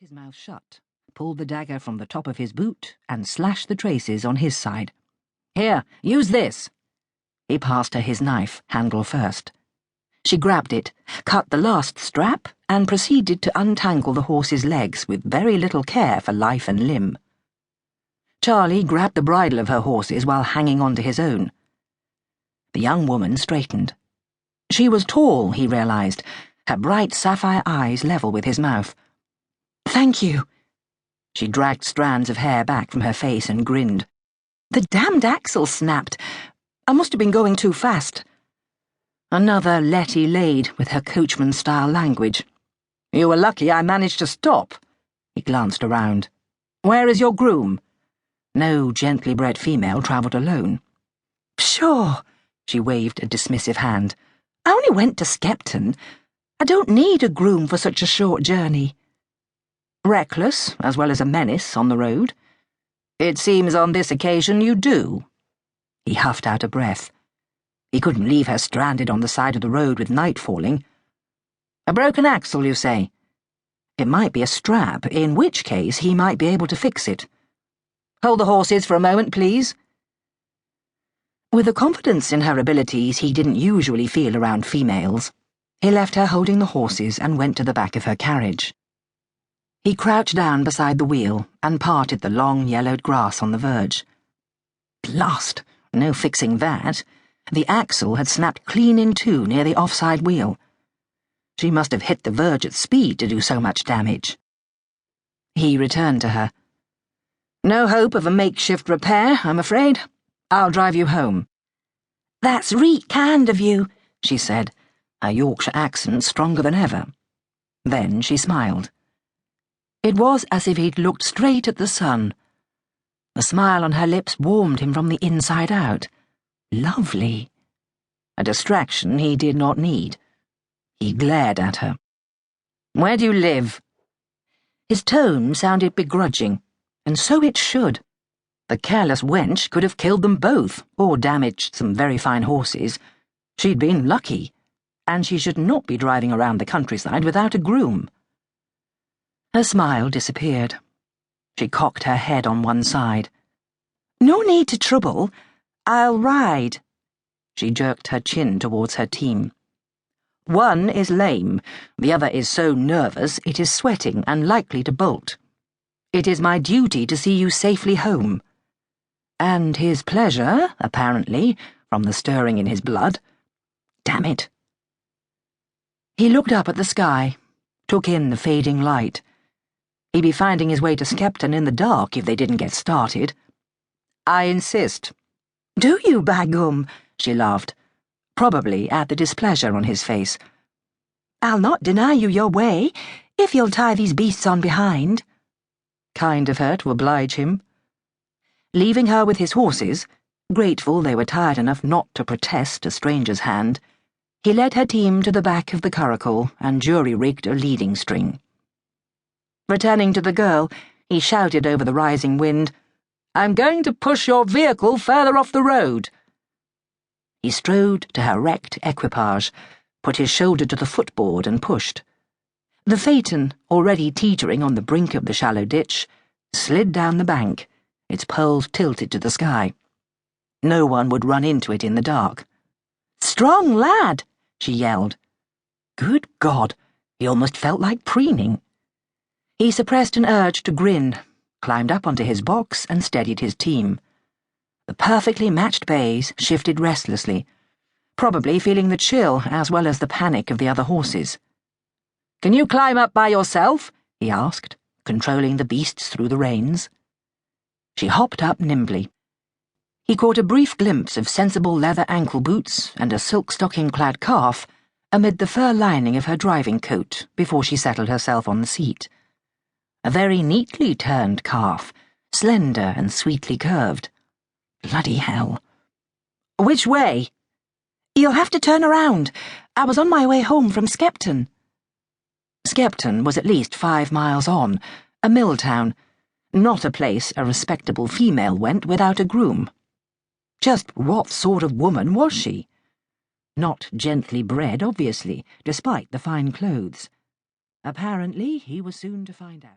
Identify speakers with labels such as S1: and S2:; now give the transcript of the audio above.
S1: his mouth shut, pulled the dagger from the top of his boot, and slashed the traces on his side. "Here, use this." He passed her his knife, handle first. She grabbed it, cut the last strap, and proceeded to untangle the horse's legs with very little care for life and limb. Charlie grabbed the bridle of her horses while hanging on to his own. The young woman straightened. She was tall, he realized, her bright sapphire eyes level with his mouth. "Thank you." She dragged strands of hair back from her face and grinned. "The damned axle snapped. I must have been going too fast." Another Letty laid with her coachman-style language. "You were lucky I managed to stop." He glanced around. "Where is your groom?" No gently bred female travelled alone. "Sure," she waved a dismissive hand. "I only went to Skepton. I don't need a groom for such a short journey." "Reckless, as well as a menace on the road?" "It seems on this occasion you do." He huffed out a breath. He couldn't leave her stranded on the side of the road with night falling. "A broken axle, you say?" It might be a strap, in which case he might be able to fix it. "Hold the horses for a moment, please." With the confidence in her abilities he didn't usually feel around females, he left her holding the horses and went to the back of her carriage. He crouched down beside the wheel and parted the long yellowed grass on the verge. Blast! No fixing that. The axle had snapped clean in two near the offside wheel. She must have hit the verge at speed to do so much damage. He returned to her. "No hope of a makeshift repair, I'm afraid. I'll drive you home." "That's reet kind of you," she said, her Yorkshire accent stronger than ever. Then she smiled. It was as if he'd looked straight at the sun. The smile on her lips warmed him from the inside out. Lovely. A distraction he did not need. He glared at her. "Where do you live?" His tone sounded begrudging, and so it should. The careless wench could have killed them both, or damaged some very fine horses. She'd been lucky, and she should not be driving around the countryside without a groom. Her smile disappeared. She cocked her head on one side. "No need to trouble. I'll ride." She jerked her chin towards her team. "One is lame, the other is so nervous it is sweating and likely to bolt. It is my duty to see you safely home." And his pleasure, apparently, from the stirring in his blood. Damn it. He looked up at the sky, took in the fading light. He'd be finding his way to Skepton in the dark if they didn't get started. "I insist." "Do you, by gum?" she laughed, probably at the displeasure on his face. "I'll not deny you your way, if you'll tie these beasts on behind." Kind of her to oblige him. Leaving her with his horses, grateful they were tired enough not to protest a stranger's hand, he led her team to the back of the curricle and jury-rigged a leading string. Returning to the girl, he shouted over the rising wind, "I'm going to push your vehicle further off the road." He strode to her wrecked equipage, put his shoulder to the footboard and pushed. The phaeton, already teetering on the brink of the shallow ditch, slid down the bank, its poles tilted to the sky. No one would run into it in the dark. "Strong lad!" she yelled. Good God, he almost felt like preening. He suppressed an urge to grin, climbed up onto his box and steadied his team. The perfectly matched bays shifted restlessly, probably feeling the chill as well as the panic of the other horses. "Can you climb up by yourself?" he asked, controlling the beasts through the reins. She hopped up nimbly. He caught a brief glimpse of sensible leather ankle boots and a silk stocking-clad calf amid the fur lining of her driving coat before she settled herself on the seat. A very neatly turned calf, slender and sweetly curved. Bloody hell. "Which way?" "You'll have to turn around. I was on my way home from Skepton." Skepton was at least 5 miles on, a mill town, not a place a respectable female went without a groom. Just what sort of woman was she? Not gently bred, obviously, despite the fine clothes. Apparently, he was soon to find out.